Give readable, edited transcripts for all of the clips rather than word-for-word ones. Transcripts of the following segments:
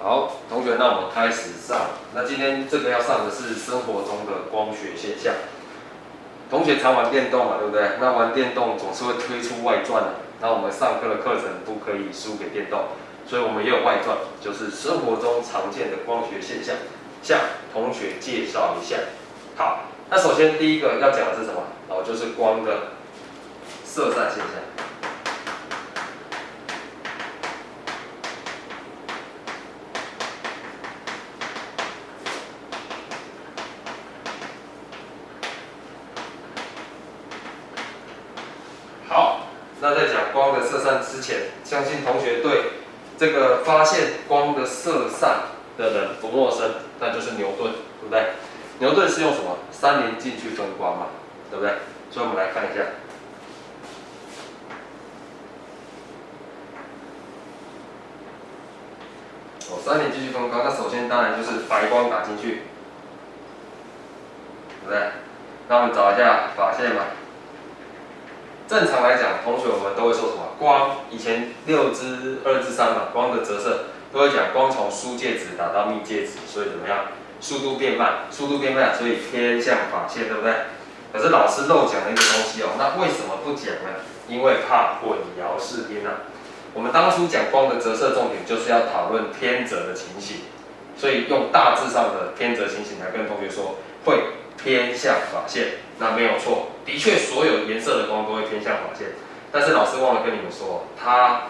好，同学，那我们开始上。那今天这个要上的是生活中的光学现象。同学常玩电动嘛，对不对？那玩电动总是会推出外传的。那我们上课的课程不可以输给电动，所以我们也有外传，就是生活中常见的光学现象，向同学介绍一下。好，那首先第一个要讲的是什么？就是光的色散现象。好，那在讲光的色散之前，相信同学对这个发现光的色散的人不陌生，那就是牛顿，对不对？牛顿是用什么三棱镜去分光嘛，对不对？所以我们来看一下。三棱镜去分光，那首先当然就是白光打进去，对不对？那我们找一下发现嘛。正常来讲，同学我们都会说什么？光以前6/2/3嘛，光的折射都会讲光从疏介质打到密介质，所以怎么样？速度变慢，所以偏向发现，对不对？可是老师漏讲了一个东西哦，那为什么不讲呢？因为怕混淆视听啊。我们当初讲光的折射重点就是要讨论偏折的情形，所以用大致上的偏折情形来跟同学说，会偏向发现，那没有错，的确所有颜色的光都会偏向发现，但是老师忘了跟你们说，它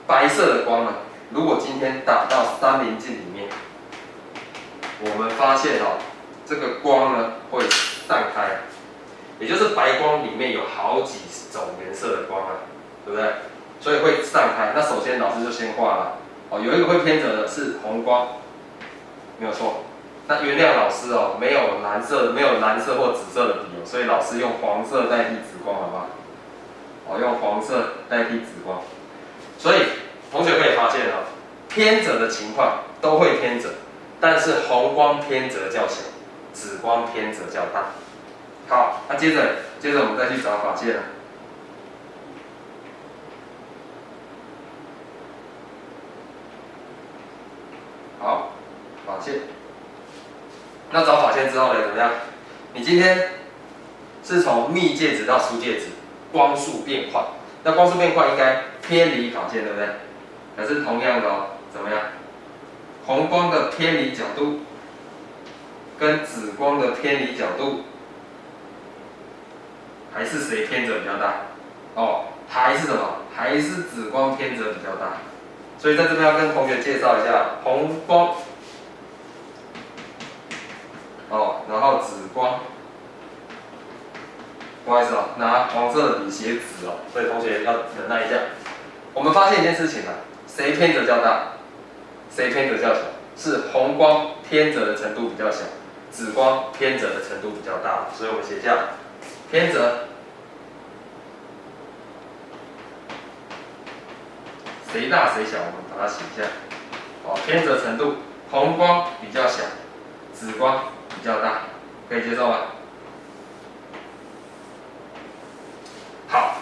白色的光呢，如果今天打到三棱镜里面，我们发现这个光呢会散开，也就是白光里面有好几种颜色的光啊，对不对？所以会散开。那首先老师就先画了，有一个会偏折的是红光，没有错。那原谅老师没有蓝色或紫色的笔所以老师用黄色代替紫光，好不好？用黄色代替紫光。所以同学可以发现偏折的情况都会偏折，但是红光偏折较小，紫光偏折较大。好，那接着我们再去找发现了。好，发现。那找发现之后呢，怎么样？你今天是从密介质到疏介质，光速变快。那光速变快应该偏离发现，对不对？可是同样的怎么样？红光的偏离角度跟紫光的偏离角度，还是谁偏折比较大？还是什么？还是紫光偏折比较大。所以在这边要跟同学介绍一下红光，然后紫光。不好意思拿黄色的笔写紫所以同学要忍耐一下。我们发现一件事情谁偏折较大，谁偏折较小？是红光偏折的程度比较小，紫光偏折的程度比较大。所以我们写下偏折，谁大谁小？我们把它写一下。偏折程度，红光比较小，紫光比较大，可以接受吗？好，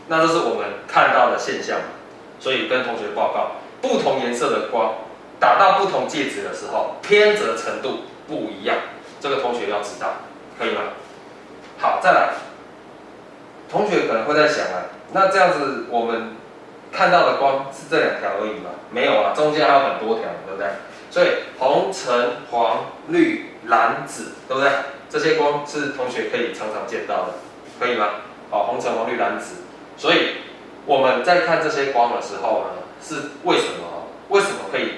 那这是我们看到的现象，所以跟同学报告，不同颜色的光打到不同介质的时候，偏折程度不一样，这个同学要知道，可以吗？好，再来，同学可能会在想那这样子我们看到的光是这2条而已吗？没有中间还有很多条，对不对？所以红、橙、黄、绿、蓝、紫，对不对？这些光是同学可以常常见到的，可以吗？红、橙、黄、绿、蓝、紫。所以我们在看这些光的时候呢，是为什么？为什么可以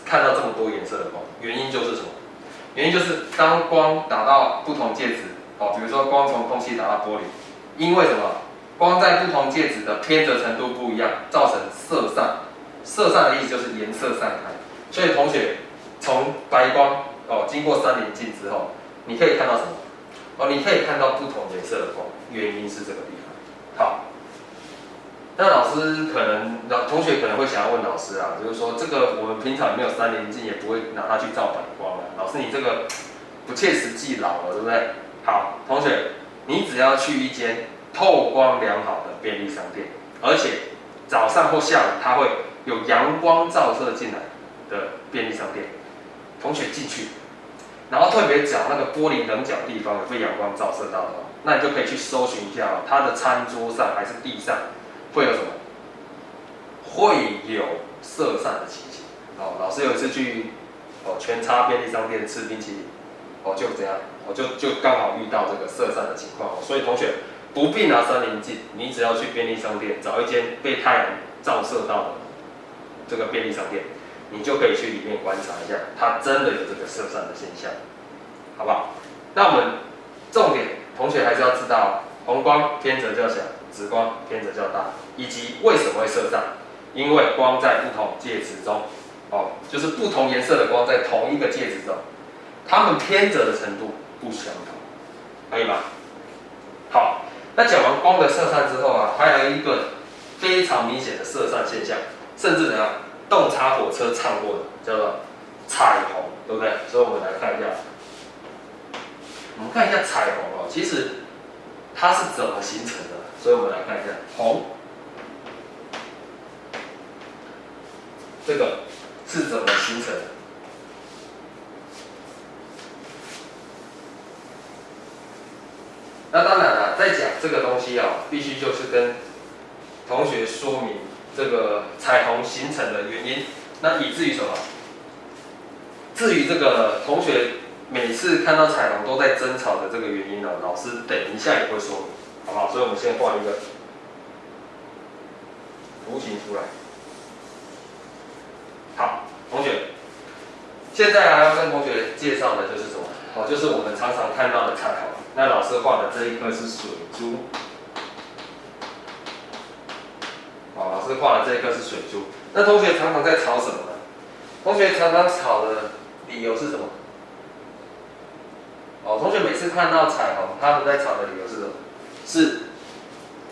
看到这么多颜色的光？原因就是什么？原因就是当光打到不同介质，比如说光从空气打到玻璃，因为什么？光在不同介质的偏折程度不一样，造成色散。色散的意思就是颜色散开。所以同学从白光经过三棱镜之后，你可以看到什么？你可以看到不同颜色的光，原因是这个地方。好，那同学可能会想要问老师就是说这个我们平常没有三棱镜，也不会拿它去照白光老师你这个不切实际，老了，对不对？好，同学，你只要去一间透光良好的便利商店，而且早上或下午它会有阳光照射进来，的便利商店，同学进去，然后特别找那个玻璃棱角地方有被阳光照射到的哦，那你就可以去搜寻一下哦，它的餐桌上还是地上会有什么？会有色散的情形。哦，老师有一次去全差便利商店吃冰淇淋，就这样，就刚好遇到这个色散的情况哦，所以同学不必拿3棱镜，你只要去便利商店找一间被太阳照射到的这个便利商店，你就可以去里面观察一下，它真的有这个色散的现象，好不好？那我们重点，同学还是要知道，红光偏折较小，紫光偏折较大，以及为什么会色散？因为光在不同介质中，就是不同颜色的光在同一个介质中，它们偏折的程度不相同，可以吗？好，那讲完光的色散之后啊，还有一个非常明显的色散现象，甚至怎样，洞察火车唱过的叫做彩虹，对不对？所以我们来看一下，我们看一下彩虹哦，其实它是怎么形成的？所以我们来看一下红，这个是怎么形成的？那当然了，在讲这个东西啊，必须就是跟同学说明这个彩虹形成的原因。那以至于什么？至于这个同学每次看到彩虹都在争吵的这个原因呢，老师等一下也会说明，好不好？所以我们先画一个图形出来。好，同学，现在要跟同学介绍的就是什么？就是我们常常看到的彩虹。那老师画的这一颗是水珠，老师画的这一颗是水珠。那同学常常在吵什么呢？同学常常吵的理由是什么？同学每次看到彩虹，他们在吵的理由是什么？是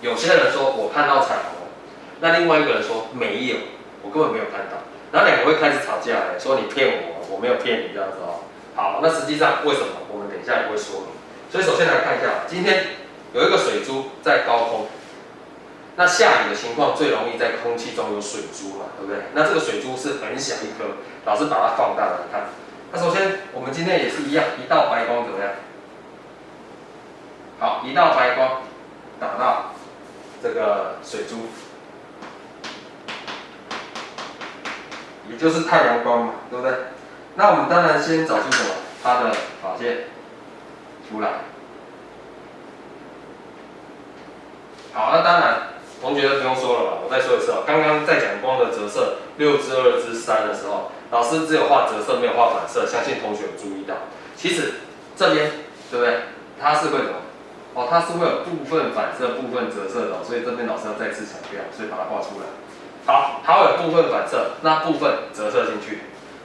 有些人说我看到彩虹了，那另外一个人说没有，我根本没有看到。然后两个会开始吵架，说你骗我，我没有骗你这样子哦。好，那实际上为什么？我们等一下也会说明。所以首先来看一下，今天有一个水珠在高空，那下雨的情况最容易在空气中有水珠嘛，对不对？那这个水珠是很小一颗，老师把它放大来看。那首先我们今天也是一样，一道白光怎么样？好，一道白光打到这个水珠，也就是太阳光嘛，对不对？那我们当然先找出什么？它的发线出来。好，那当然，同学都不用说了吧？我再说一次哦，刚刚在讲光的折射6/2/3的时候，老师只有画折射，没有画反射，相信同学有注意到。其实这边对不对？它是会什么？它是会有部分反射、部分折射的，所以这边老师要再次强调，所以把它画出来。好，它会有部分反射，那部分折射进去。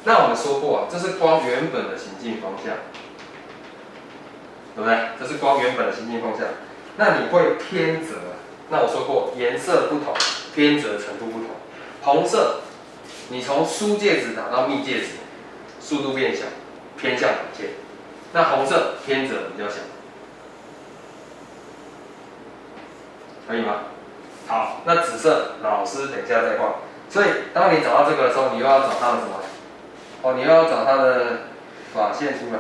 那我们说过啊，这是光原本的行进方向，对不对？这是光原本的行进方向。那你会偏折，那我说过颜色不同，偏折程度不同。红色，你从疏介质打到密介质，速度变小，偏向反线。那红色偏折比较小，可以吗？好，那紫色老师等一下再画。所以当你找到这个的时候，你又要找它的什么？你又要找它的发线出来。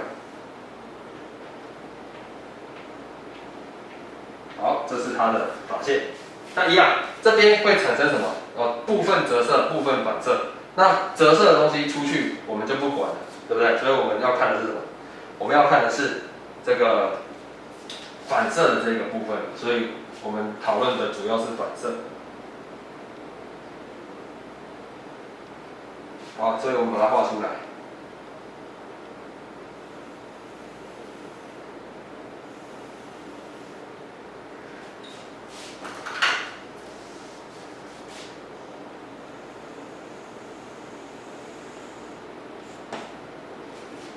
好，这是它的发线。那一样，这边会产生什么？部分折射，部分反射。那折射的东西出去，我们就不管了，对不对？所以我们要看的是什么？我们要看的是这个反射的这个部分。所以我们讨论的主要是反射。好，所以我们把它画出来。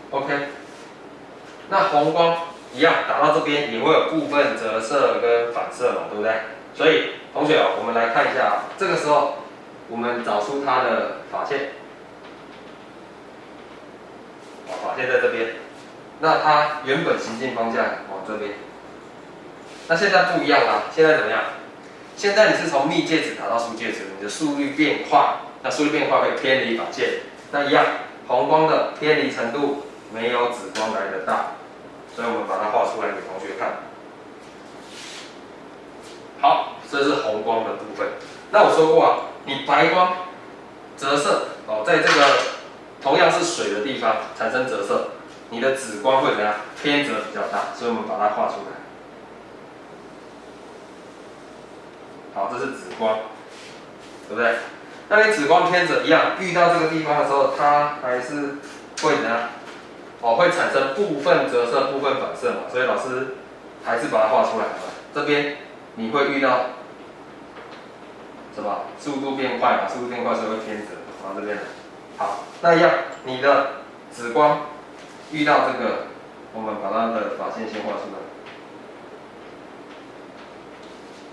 OK， 那红光一样打到这边也会有部分折射跟反射嘛，对不对？所以同学我们来看一下这个时候我们找出它的发线，发线在这边，那它原本行进方向往这边，那现在不一样啦，现在怎么样？现在你是从密介质打到疏介质，你的速率变快，那速率变快会偏离发线，那一样，红光的偏离程度没有紫光来的大，所以我们把它画出来给同学看。好，这是红光的部分。那我说过啊，你白光折射哦，在这个同样是水的地方产生折射，你的紫光会怎样？偏折比较大，所以我们把它画出来。好，这是紫光，对不对？那你紫光偏折一样，遇到这个地方的时候，它还是会怎样？哦，会产生部分折射、部分反射嘛，所以老师还是把它画出来了。这边你会遇到什么？速度变快嘛，速度变快所以会偏折，往这边来。好，那一样，你的紫光遇到这个，我们把它的法线先画出来。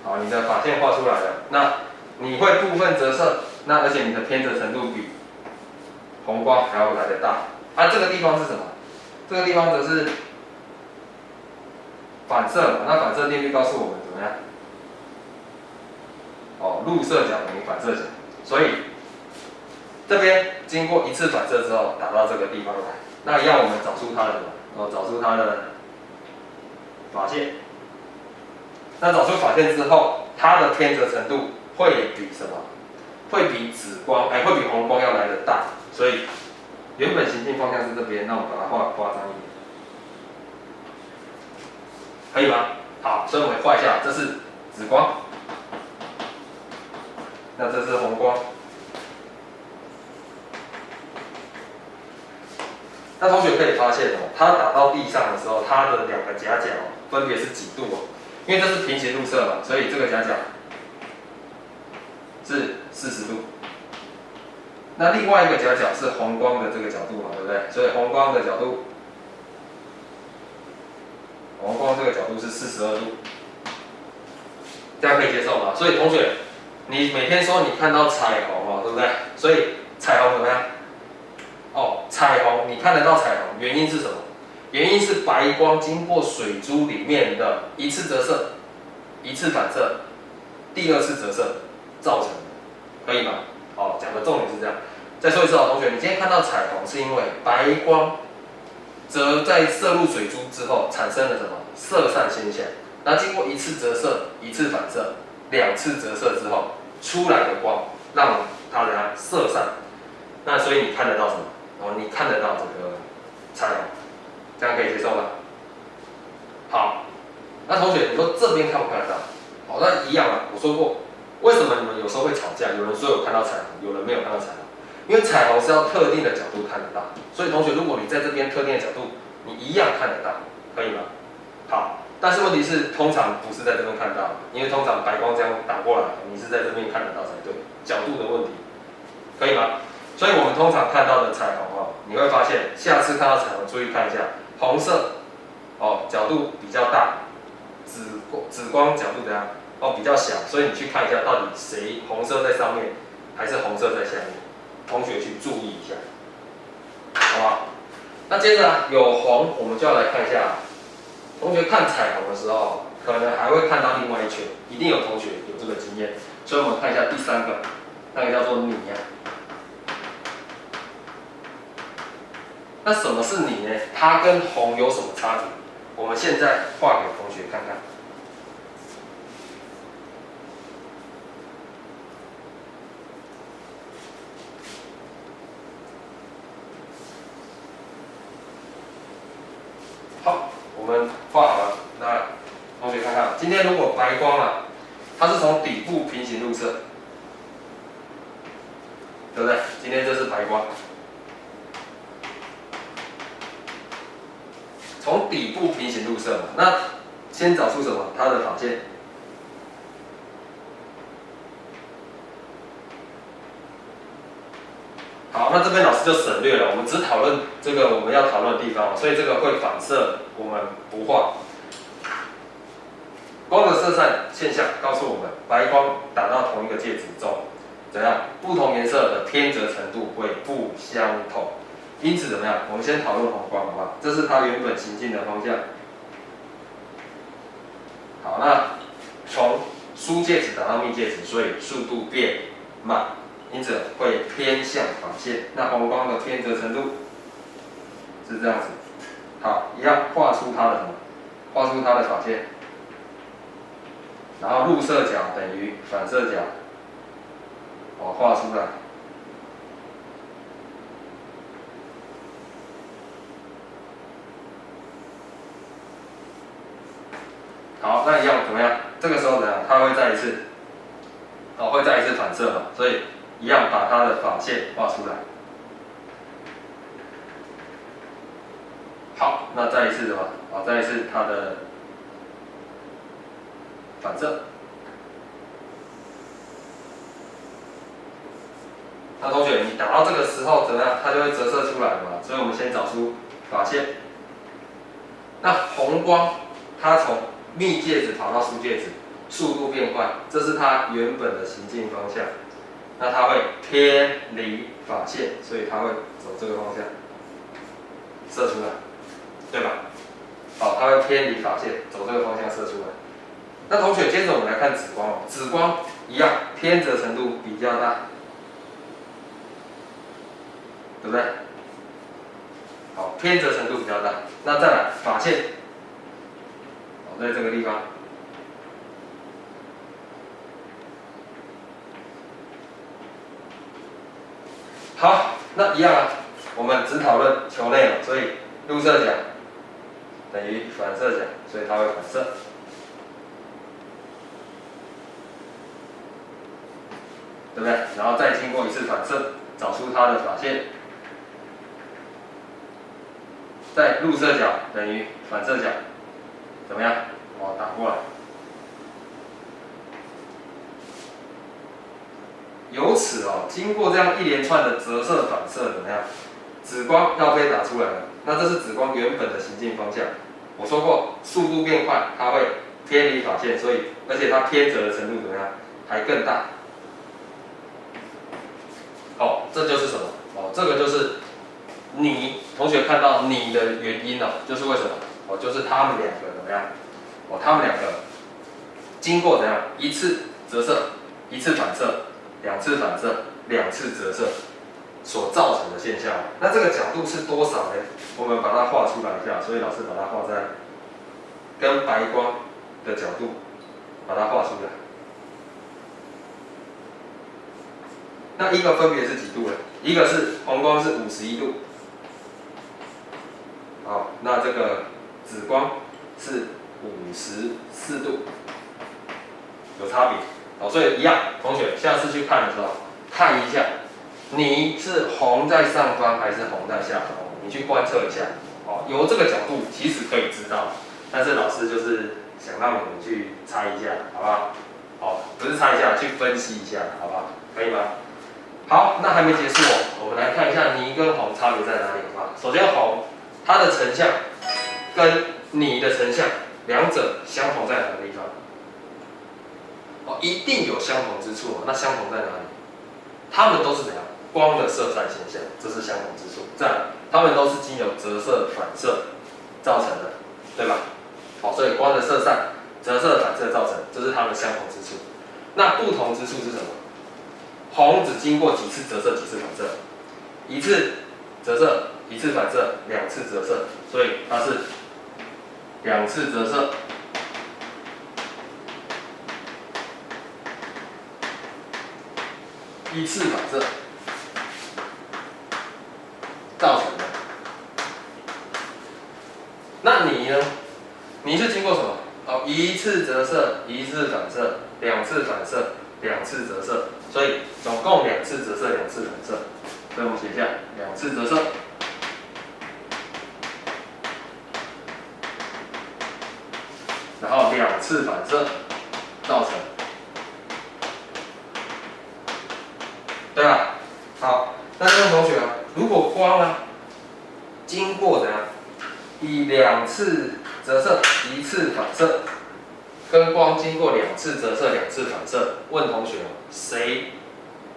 好，你的法线画出来了，那你会部分折射，那而且你的偏折程度比红光还要来得大。啊，这个地方是什么？这个地方则是反射嘛，那反射定律告诉我们怎么样？哦，入射角等于反射角，所以这边经过一次反射之后，打到这个地方来，那要我们找出它的什么？哦，找出它的法线。那找出法线之后，它的偏折程度会比什么？会比紫光，会比红光要来得大。所以原本行进方向是这边，那我们把它画夸张一点，可以吗？好，所以我们画一下，这是紫光，那这是红光。那同学可以发现哦，它打到地上的时候，它的两个夹角分别是几度哦？因为这是平行入射嘛，所以这个夹角是40度。那另外一个夹角是红光的这个角度嘛，对不对？所以红光的角度，红光这个角度是42度，这样可以接受吗？所以同学，你每天说你看到彩虹哦，对不对？所以彩虹怎么样？哦，彩虹你看得到彩虹，原因是什么？原因是白光经过水珠里面的一次折射、一次反射、第二次折射造成的，可以吗？哦，讲的重点是这样。再说一次哦，同学，你今天看到彩虹是因为白光在射入水珠之后产生了什么色散现象？那经过一次折射、一次反射、两次折射之后出来的光，让它怎样色散？那所以你看得到什么？哦，你看得到这个彩虹，这样可以接受吗？好，那同学，你说这边看不看得到？好，那一样啊。我说过，为什么你们有时候会吵架？有人说有看到彩虹，有人没有看到彩虹。因为彩虹是要特定的角度看得到，所以同学，如果你在这边特定的角度，你一样看得到，可以吗？好，但是问题是，通常不是在这边看到，因为通常白光这样打过来，你是在这边看得到才对，角度的问题，可以吗？所以我们通常看到的彩虹哦，你会发现，下次看到彩虹注意看一下，红色哦角度比较大，紫光角度怎样？哦比较小，所以你去看一下到底谁红色在上面，还是红色在下面。同学去注意一下，好不好？那接着有红，我们就要来看一下。同学看彩虹的时候，可能还会看到另外一圈，一定有同学有这个经验。所以我们看一下第三个，那个叫做泥啊。那什么是泥呢？它跟红有什么差别？我们现在画给同学看看。好，我们画好了。那同学看看，今天如果白光啊，它是从底部平行入射，对不对？今天这是白光，从底部平行入射嘛。那先找出什么？它的法线。好，那这边老师就省略了，我们只讨论这个我们要讨论的地方，所以这个会反射，我们不画。光的色散现象告诉我们，白光打到同一个介质中，怎样？不同颜色的偏折程度会不相同。因此怎么样？我们先讨论红光，好不好？这是它原本行进的方向。好，那从疏介质打到密介质，所以速度变慢。因此会偏向法线。那红光的偏折程度是这样子。好，一样画出它的什么？画出它的法线。然后入射角等于反射角，画出来。好，那一样怎么样？这个时候怎样？它会再一次，会再一次反射嘛，所以一样把它的法线画出来。好，那再一次的话，再一次它的反射。那同学，你打到这个时候怎么样？它就会折射出来了嘛。所以我们先找出法线。那红光它从密介质跑到疏介质，速度变快，这是它原本的行进方向。那它会偏离法线，所以它会走这个方向射出来，对吧？好，它会偏离法线，走这个方向射出来。那同学，接着我们来看紫光紫光一样，偏折程度比较大，对不对？好，偏折程度比较大。那再来法线，在这个地方。好，那一样啊，我们只讨论球内容，所以入射角等于反射角，所以它会反射。对不对？然后再经过一次反射，找出它的法线。再入射角等于反射角，怎么样？打过来。由此经过这样一连串的折射反射，怎么样？紫光要被打出来了。那这是紫光原本的行进方向。我说过，速度变快，它会偏离法线，所以而且它偏折的程度怎么样？还更大。这就是什么？这个就是你同学看到你的原因就是为什么？就是他们两个怎么样？他们两个经过怎样一次折射、一次反射、两次反射、两次折射所造成的现象。那这个角度是多少呢？我们把它画出来一下，所以老师把它画在跟白光的角度，把它画出来。那一个分别是几度呢？一个是红光是51度，好，那这个紫光是54度，有差别。所以一样，同学下次去看的时候，看一下你是红在上方还是红在下方，你去观测一下。由这个角度其实可以知道，但是老师就是想让你们去猜一下，好不好？不是猜一下，去分析一下，好不好？可以吗？好，那还没结束我们来看一下泥跟红差别在哪里啊？首先红，它的成像跟泥的成像两者相同在哪个地方？一定有相同之处那相同在哪里？它们都是怎样？光的射散现象，这是相同之处。再来，它们都是经由折射、反射造成的，对吧？所以光的射散、折射、反射造成，这是它们相同之处。那不同之处是什么？红只经过几次折射、几次反射，一次折射、一次反射、两次折射，所以它是两次折射、一次反射造成的。那你呢？你是经过什么？一次折射、一次反射、两次反射、两次折射，所以总共两次折射、两次反射。所以我们写下两次折射，然后两次反射造成，对吧？好，那这位同学如果光经过怎样？以两次折射、一次反射，跟光经过两次折射、两次反射，问同学谁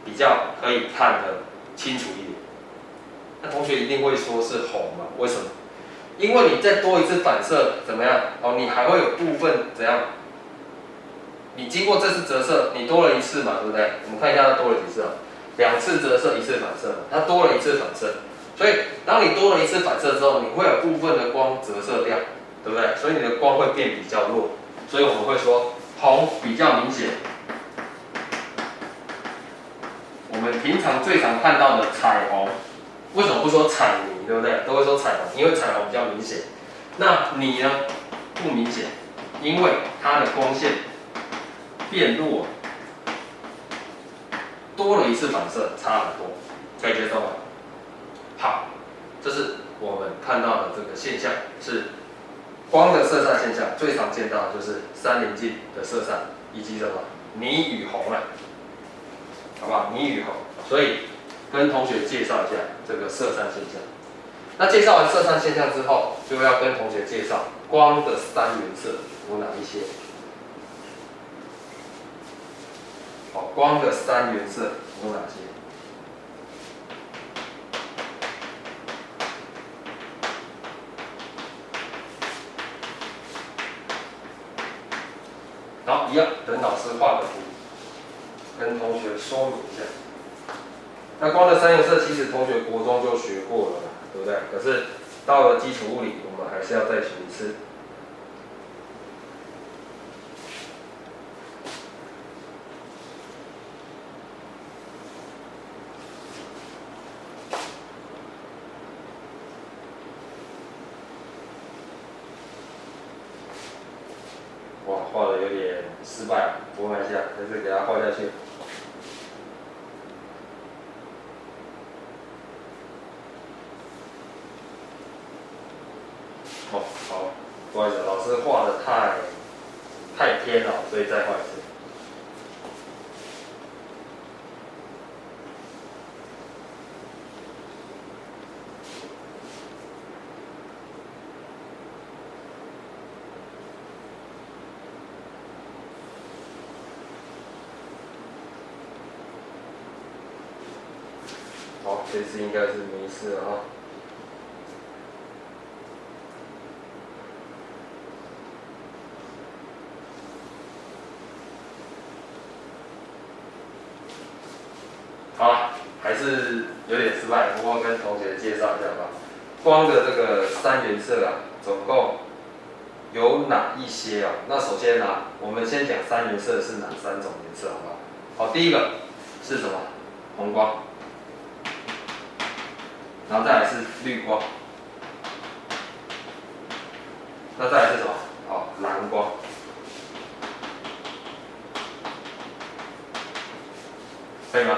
比较可以看得清楚一点？那同学一定会说是红嘛？为什么？因为你再多一次反射怎么样？你还会有部分怎样？你经过这次折射，你多了一次嘛，对不对？我们看一下它多了几次2次折射1次反射，它多了1次反射，所以当你多了1次反射之后，你会有部分的光折射掉，对不对？所以你的光会变比较弱，所以我们会说红比较明显。我们平常最常看到的彩虹，为什么不说彩泥，对不对？都会说彩虹，因为彩虹比较明显。那泥呢，不明显，因为它的光线变弱，多了1次反射，差很多，可以接受吗？好，这是我们看到的这个现象，是光的色散现象，最常见到的就是三棱镜的色散，以及什么泥与红啊，好不好？泥与红，所以跟同学介绍一下这个色散现象。那介绍完色散现象之后，就要跟同学介绍光的3原色有哪一些。好，光的3原色有哪些？好，一样，等老师画个图，跟同学说明一下。那光的3原色，其实同学国中就学过了，对不对？可是到了基础物理，我们还是要再学一次。哇，画的有点失败，补满一下，还是给它画下去。哦，好，不好意思，老师画的太偏了，所以再画一次。好，这次应该是没事了啊。好了，还是有点失败，不过跟同学介绍一下吧。光的这个3原色啊，总共有哪一些啊？那首先啊，我们先讲3原色是哪3种颜色，好不好？好，第一个是什么？红光，然后再来是绿光，那再来是什么？好，蓝光。可以吗？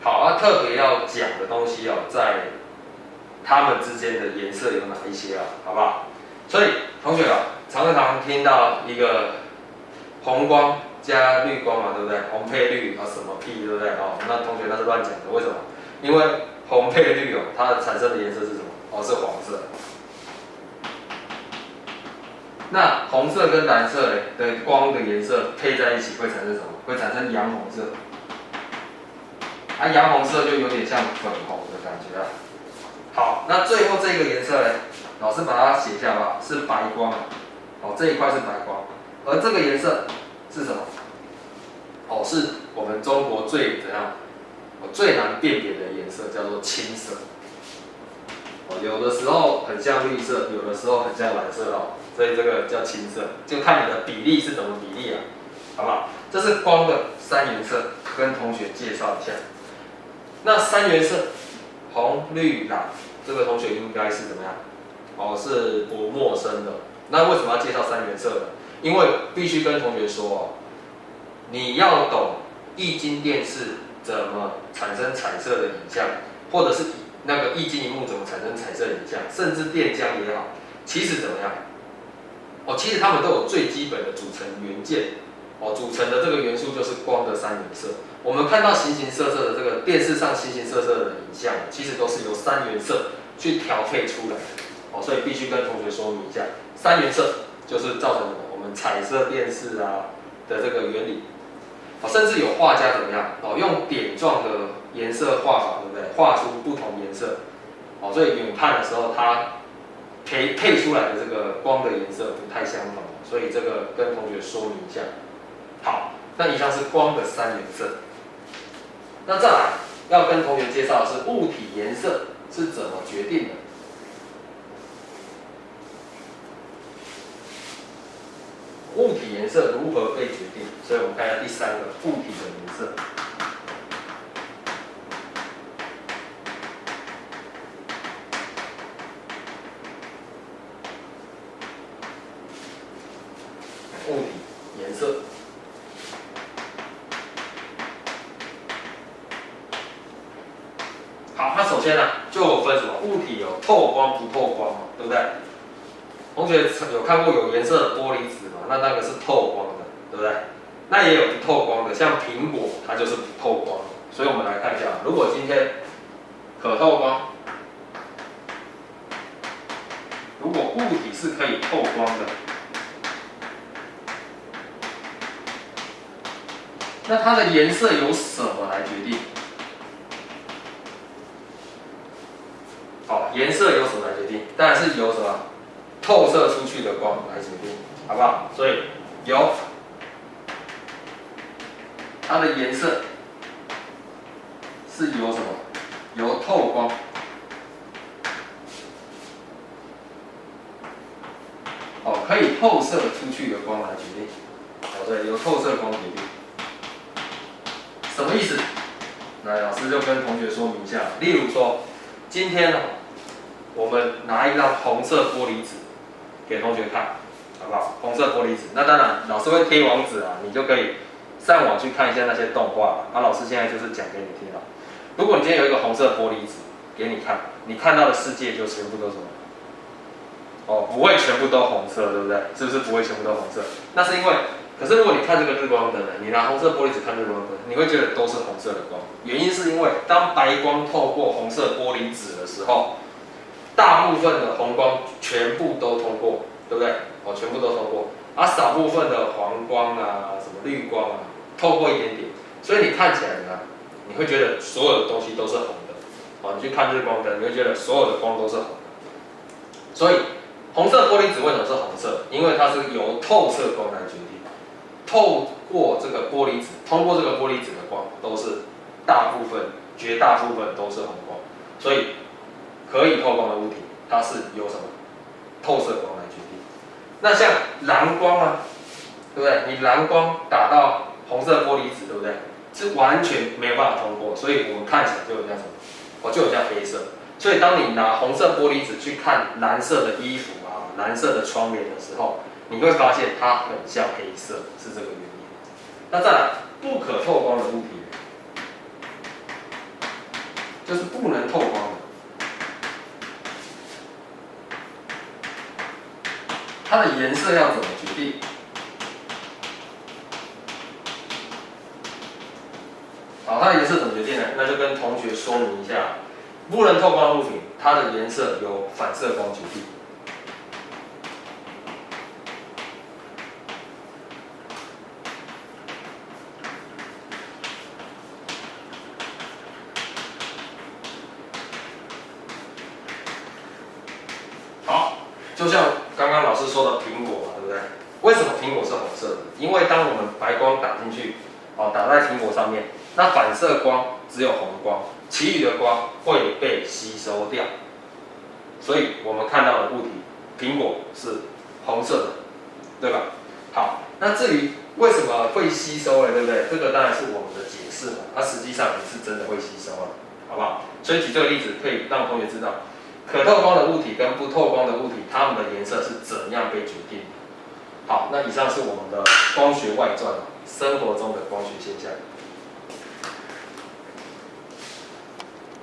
好啊，特别要讲的东西哦，在它们之间的颜色有哪一些啊？好不好？所以同学啊，常听到一个红光加绿光嘛，对不对？红配绿啊，什么屁，对不对？哦，那同学那是乱讲的，为什么？因为红配绿哦，它产生的颜色是什么？哦，是黄色。那红色跟蓝色的光的颜色配在一起会产生什么？会产生洋红色。啊，洋红色就有点像粉红的感觉啊。好，那最后这个颜色呢，老师把它写下吧，是白光。哦，这一块是白光，而这个颜色是什么？哦，是我们中国最怎样？最难辨别的颜色叫做青色。哦，有的时候很像绿色，有的时候很像蓝色哦，所以这个叫青色，就看你的比例是怎么比例啊，好不好？这是光的3原色，跟同学介绍一下。那3原色，红、绿、蓝，这个同学应该是怎么样？哦，是不陌生的。那为什么要介绍3原色呢？因为必须跟同学说哦，你要懂液晶电视怎么产生彩色的影像，或者是那个液晶萤幕怎么产生彩色影像，甚至电浆也好，其实怎么样？哦，其实它们都有最基本的组成元件。哦，组成的这个元素就是光的3原色。我们看到形形色色的这个电视上形形色色的影像，其实都是由3原色去调配出来的。哦，所以必须跟同学说明一下，3原色就是造成我们彩色电视啊的这个原理。哦，甚至有画家怎么样？哦，用点状的颜色画法，对不对？画出不同颜色。哦，所以远看的时候，它配出来的这个光的颜色不太相同。所以这个跟同学说明一下。好，那以上是光的3原色。那再来要跟同学介绍的是物体颜色是怎么决定的。物体颜色如何被决定？所以我们看一下第三个物体的颜色。物体颜色。好，它首先呢就有分什么？物体有透光不透光嘛，对不对？同学有看过有颜色的玻璃纸吗？那个是透光的，对不对？那也有不透光的，像苹果它就是不透光的。所以我们来看一下，如果今天可透光，如果物体是可以透光的，那它的颜色由什么来决定？好，颜色由什么来决定？当然是由什么透射出去的光来决定，好不好？所以由它的颜色是由什么？由透光。哦，可以透射出去的光来决定。哦，对，由透射光决定。什么意思？来，老师就跟同学说明一下。例如说，今天我们拿一张红色玻璃纸给同学看，好不好？红色玻璃纸，那当然老师会贴网址啊，你就可以上网去看一下那些动画。老师现在就是讲给你听了。如果你今天有一个红色玻璃纸给你看，你看到的世界就全部都是什么？哦，不会全部都红色，对不对？是不是不会全部都红色？那是因为，可是如果你看这个日光灯呢，你拿红色玻璃纸看日光灯，你会觉得都是红色的光。原因是因为当白光透过红色玻璃纸的时候，大部分的红光全部都通过，对不对？哦，全部都通过，而少部分的黄光啊、什么绿光啊，透过一点点，所以你看起来呢，你会觉得所有的东西都是红的。哦，你去看日光灯，你会觉得所有的光都是红的。所以红色玻璃纸为什么是红色？因为它是由透射光来决定。透过这个玻璃纸，通过这个玻璃纸的光，都是绝大部分都是红光。所以可以透光的物体，它是由什么透射光来决定。那像蓝光啊，对不对？你蓝光打到红色玻璃纸，对不对？是完全没有办法通过，所以我们看起来就有像什么？就有像黑色。所以当你拿红色玻璃纸去看蓝色的衣服啊、蓝色的窗帘的时候，你会发现它很像黑色，是这个原因。那再来，不可透光的物体，就是不能透光的，它的颜色要怎么决定？好，它的颜色怎么决定呢？那就跟同学说明一下，不能透光的物品，它的颜色由反射光决定。好，就像刚刚老师说的苹果嘛，对不对？为什么苹果是红色的？因为当我们白光打进去，打在苹果上面，那反射光只有红光，其余的光会被吸收掉，所以我们看到的物体，苹果是红色的，对吧？好，那至于为什么会吸收呢？对不对？这个当然是我们的解释嘛，它实际上也是真的会吸收了，好不好？所以举这个例子可以让同学知道，可透光的物体跟不透光的物体，它们的颜色是怎样被决定的。好，那以上是我们的光学外传，生活中的光学现象。